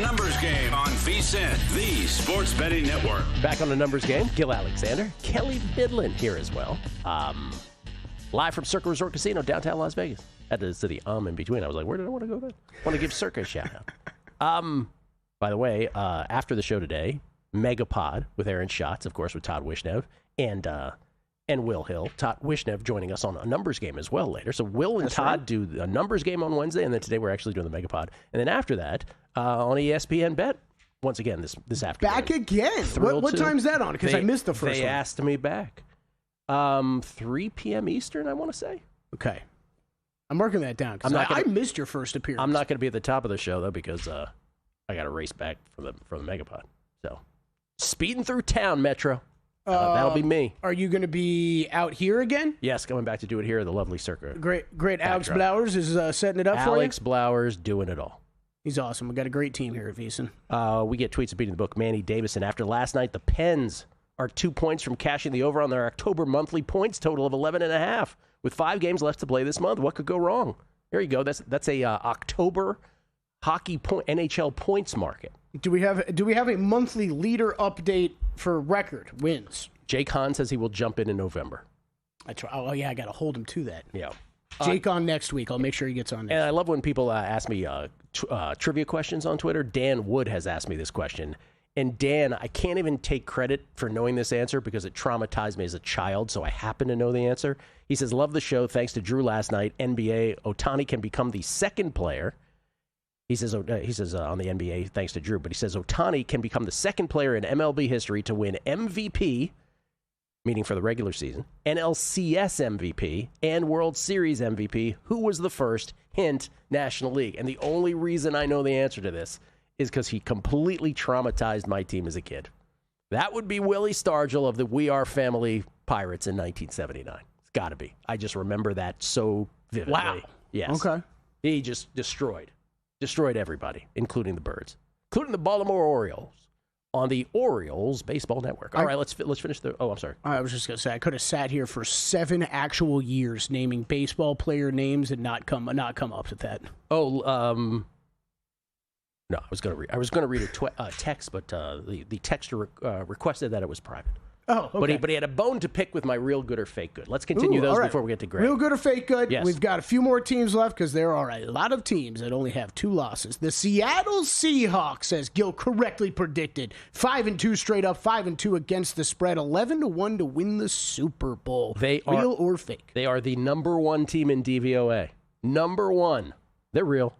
Numbers Game on VSiN, the Sports Betting Network. Back on the Numbers Game, Gil Alexander, Kelly Bidlin here as well. Live from Circa Resort Casino, downtown Las Vegas. Had to say the in between. I was like, where did I want to go then? Want to give Circa a shout out. By the way, after the show today, Megapod with Aaron Schatz, of course, with Todd Wishnev, and Will Hill. Todd Wishnev joining us on a Numbers Game as well later. So Will and Todd do a Numbers Game on Wednesday, and then today we're actually doing the Megapod. And then after that, on ESPN Bet, once again this afternoon. Back again? What time's that on? Because I missed the first one. They asked me back. 3 p.m. Eastern, I want to say. Okay. I'm marking that down because I missed your first appearance. I'm not going to be at the top of the show, though, because I got to race back from the Megapod. So, speeding through town, Metro. That'll be me. Are you going to be out here again? Yes, coming back to do it here at the lovely Circa. Great. Alex Blowers is setting it up for you? Alex Blowers doing it all. He's awesome. We got a great team here at VSiN. We get tweets of beating the book. Manny Davison. After last night, the Pens are 2 points from cashing the over on their October monthly points total of 11.5. With 5 games left to play this month, what could go wrong? There you go. That's a October hockey NHL points market. Do we have a monthly leader update for record wins? Jake Hahn says he will jump in November. I got to hold him to that. Yeah. Jake on next week. I'll make sure he gets on next And I love when people ask me trivia questions on Twitter. Dan Wood has asked me this question. And Dan, I can't even take credit for knowing this answer because it traumatized me as a child, so I happen to know the answer. He says, love the show. Thanks to Drew last night. NBA, Ohtani can become the second player. He says on the NBA, thanks to Drew, but he says Ohtani can become the second player in MLB history to win MVP, meaning for the regular season, NLCS MVP, and World Series MVP. Who was the first? Hint, National League. And the only reason I know the answer to this is because he completely traumatized my team as a kid. That would be Willie Stargell of the We Are Family Pirates in 1979. It's got to be. I just remember that so vividly. Wow. Yes. Okay. He just destroyed everybody, including the Birds, including the Baltimore Orioles on the Orioles Baseball Network. All right, let's finish the. Oh, I'm sorry. I was just gonna say I could have sat here for 7 actual years naming baseball player names and not come up with that. Oh, no, I was gonna read a text, but the texter requested that it was private. Oh, okay. But he had a bone to pick with my real good or fake good. Let's continue those before we get to Greg. Real good or fake good? Yes. We've got a few more teams left because there are a lot of teams that only have 2 losses. The Seattle Seahawks, as Gil correctly predicted, 5-2 straight up, 5-2 against the spread, 11-1 to win the Super Bowl. Real or fake? They are the number 1 team in DVOA. Number 1. They're real.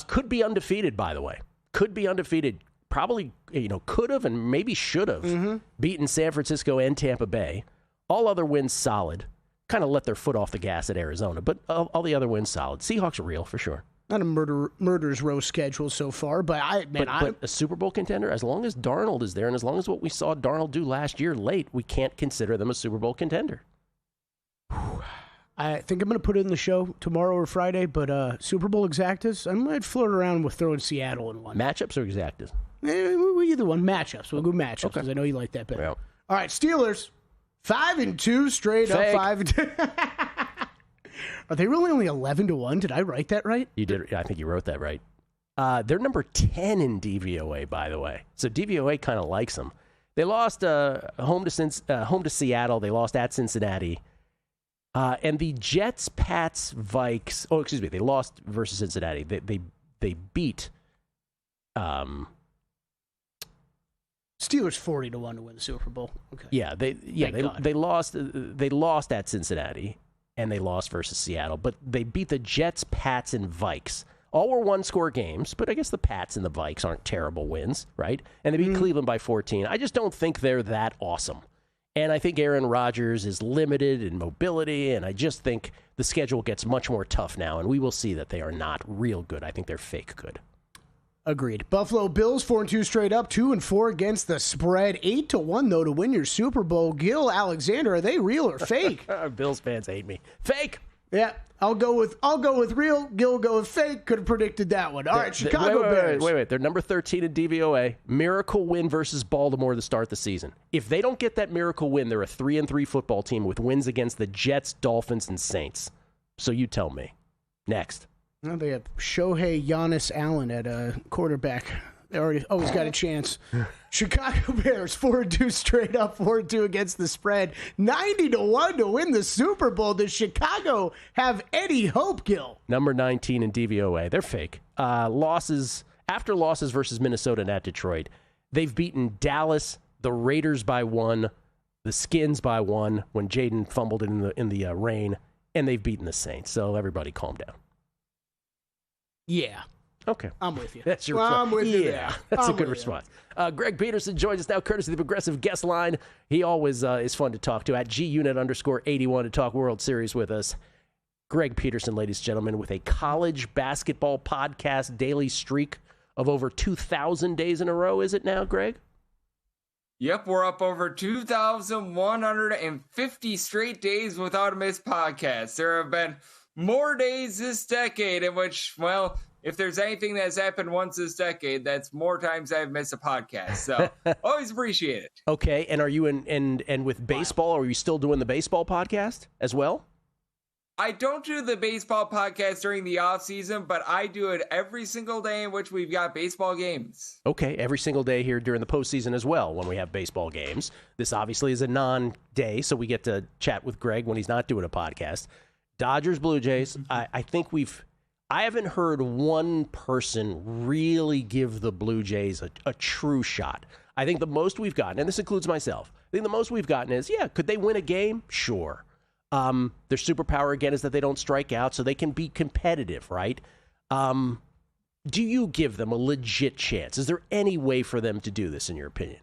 Could be undefeated, by the way. Could be undefeated. Probably, could have and maybe should have beaten San Francisco and Tampa Bay. All other wins solid. Kind of let their foot off the gas at Arizona, but all the other wins solid. Seahawks are real for sure. Not a murderer's row schedule so far, but a Super Bowl contender, as long as Darnold is there and as long as what we saw Darnold do last year late, we can't consider them a Super Bowl contender. I think I'm going to put it in the show tomorrow or Friday, but Super Bowl exactas, I might flirt around with throwing Seattle in one. Matchups or exactas? Either one. Matchups. We'll go matchups because I know you like that better. Well. All right, Steelers, 5-2 straight fake. up, 5-2. Are they really only 11-1? Did I write that right? You did. I think you wrote that right. They're number 10 in DVOA, by the way. So DVOA kind of likes them. They lost home to Seattle. They lost at Cincinnati. And the Jets, Pats, Vikes. Oh, excuse me. They lost versus Cincinnati. They beat. Steelers 40-1 to win the Super Bowl. Okay. Yeah, they lost at Cincinnati and they lost versus Seattle, but they beat the Jets, Pats, and Vikes. All were 1-score games, but I guess the Pats and the Vikes aren't terrible wins, right? And they beat Cleveland by 14. I just don't think they're that awesome. And I think Aaron Rodgers is limited in mobility, and I just think the schedule gets much more tough now, and we will see that they are not real good. I think they're fake good. Agreed. Buffalo Bills 4-2 straight up, 2-4 against the spread, 8-1 though to win your Super Bowl. Gil Alexander, are they real or fake? Bills fans hate me. Fake. Yeah, I'll go with real. Gil will go with fake. Could have predicted that one. All right, Chicago Bears. Wait. They're number 13 in DVOA. Miracle win versus Baltimore to start the season. If they don't get that miracle win, they're a 3-3 football team with wins against the Jets, Dolphins, and Saints. So you tell me. Next. Well, they have Shohei Giannis Allen at quarterback They always got a chance. Chicago Bears 4-2 straight up, 4-2 against the spread, 90-1 to win the Super Bowl. Does Chicago have any hope, Gil? Number 19 in DVOA. They're fake. After losses versus Minnesota and at Detroit, they've beaten Dallas, the Raiders by 1, the Skins by 1 when Jaden fumbled in the rain, and they've beaten the Saints. So everybody calm down. Yeah. Okay. I'm with you. That's your I'm with you. Yeah, that's a good response. Greg Peterson joins us now, courtesy of the Progressive Guest Line. He always is fun to talk to at GUnit_81 to talk World Series with us. Greg Peterson, ladies and gentlemen, with a college basketball podcast daily streak of over 2,000 days in a row. Is it now, Greg? Yep, we're up over 2,150 straight days without a missed podcast. There have been more days this decade in which, well, if there's anything that's happened once this decade, that's more times I've missed a podcast. So always appreciate it. Okay, and are you and with baseball, are you still doing the baseball podcast as well? I don't do the baseball podcast during the off season, but I do it every single day in which we've got baseball games. Okay, every single day here during the postseason as well when we have baseball games. This obviously is a non-day, so we get to chat with Greg when he's not doing a podcast. Dodgers, Blue Jays, I think I haven't heard one person really give the Blue Jays a true shot. I think the most we've gotten, and this includes myself, I think the most we've gotten is, yeah, could they win a game? Sure. Their superpower, again, is that they don't strike out, so they can be competitive, right? Do you give them a legit chance? Is there any way for them to do this, in your opinion?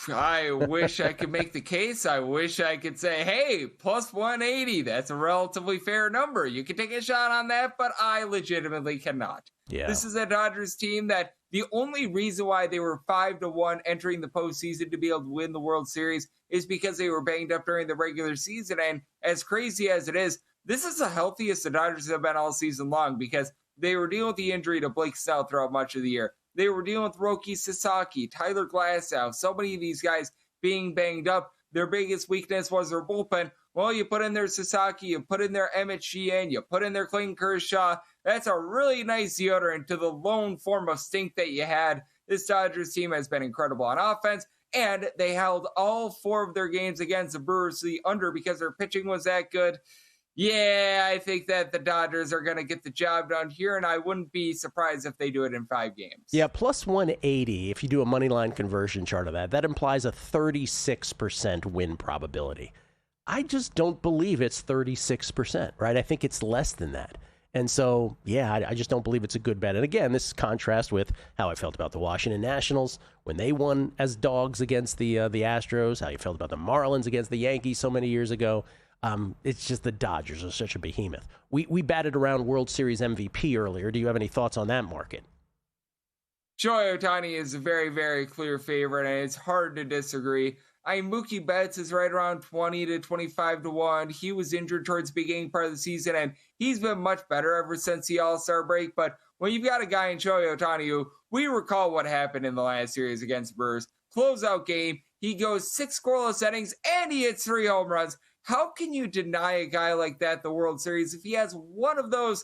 I wish I could make the case. I wish I could say, hey, plus 180. That's a relatively fair number. You can take a shot on that, but I legitimately cannot. Yeah. This is a Dodgers team that the only reason why they were 5-1 entering the postseason to be able to win the World Series is because they were banged up during the regular season. And as crazy as it is, this is the healthiest the Dodgers have been all season long because they were dealing with the injury to Blake Snell throughout much of the year. They were dealing with Roki Sasaki, Tyler Glasnow, so many of these guys being banged up. Their biggest weakness was their bullpen. Well, you put in their Sasaki, you put in their Emmett Sheehan, you put in their Clayton Kershaw. That's a really nice deodorant to the lone form of stink that you had. This Dodgers team has been incredible on offense, and they held all 4 of their games against the Brewers to the under because their pitching was that good. Yeah, I think that the Dodgers are going to get the job done here, and I wouldn't be surprised if they do it in 5 games. Yeah, plus 180, if you do a money line conversion chart of that implies a 36% win probability. I just don't believe it's 36%, right? I think it's less than that. And so, yeah, I just don't believe it's a good bet. And again, this is contrast with how I felt about the Washington Nationals when they won as dogs against the Astros, how you felt about the Marlins against the Yankees so many years ago. It's just the Dodgers are such a behemoth. We batted around World Series MVP earlier. Do you have any thoughts on that market? Shohei Ohtani is a very, very clear favorite, and it's hard to disagree. Mookie Betts is right around 20 to 25 to 1. He was injured towards the beginning part of the season, and he's been much better ever since the All-Star break. But when you've got a guy in Shohei Ohtani who, we recall what happened in the last series against the Brewers, closeout game, he goes 6 scoreless innings, and he hits 3 home runs. How can you deny a guy like that the World Series if he has one of those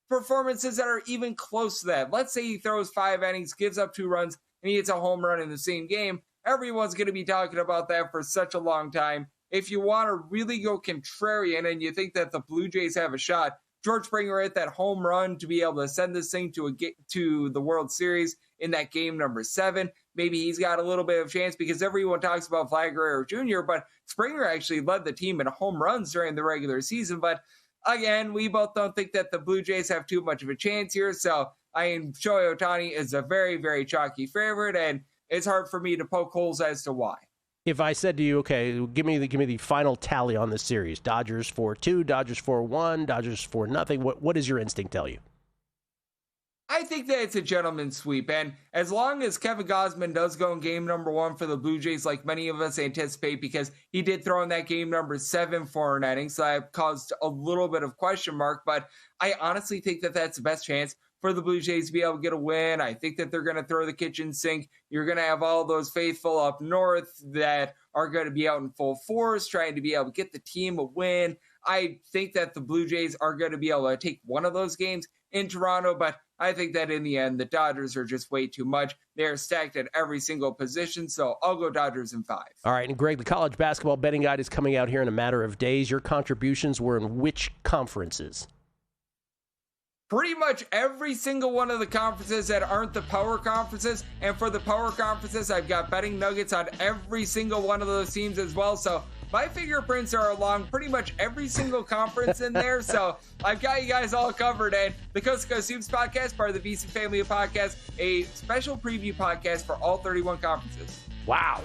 performances that are even close to that? Let's say he throws 5 innings, gives up 2 runs, and he hits a home run in the same game. Everyone's going to be talking about that for such a long time. If you want to really go contrarian and you think that the Blue Jays have a shot, George Springer hit that home run to be able to send this thing to the World Series in that game number 7. Maybe he's got a little bit of chance because everyone talks about Vlad Guerrero Jr., but Springer actually led the team in home runs during the regular season. But again, we both don't think that the Blue Jays have too much of a chance here. So Shohei Ohtani is a very, very chalky favorite, and it's hard for me to poke holes as to why. If I said to you, okay, give me the final tally on this series, Dodgers 4-2, Dodgers 4-1, Dodgers 4-0, what does your instinct tell you? I think that it's a gentleman's sweep, and as long as Kevin Gausman does go in game number 1 for the Blue Jays, like many of us anticipate, because he did throw in that game number 7 for an inning, so that caused a little bit of question mark, but I honestly think that that's the best chance for the Blue Jays to be able to get a win. I think that they're going to throw the kitchen sink. You're going to have all those faithful up north that are going to be out in full force, trying to be able to get the team a win. I think that the Blue Jays are going to be able to take one of those games in Toronto, but I think that in the end, the Dodgers are just way too much. They're stacked at every single position, so I'll go Dodgers in 5. All right, and Greg, the college basketball betting guide is coming out here in a matter of days. Your contributions were in which conferences? Pretty much every single one of the conferences that aren't the power conferences. And for the power conferences, I've got betting nuggets on every single one of those teams as well. So my fingerprints are along pretty much every single conference in there. So I've got you guys all covered. And the Coast to Coast Hoops podcast, part of the VSiN family of podcasts, a special preview podcast for all 31 conferences. Wow.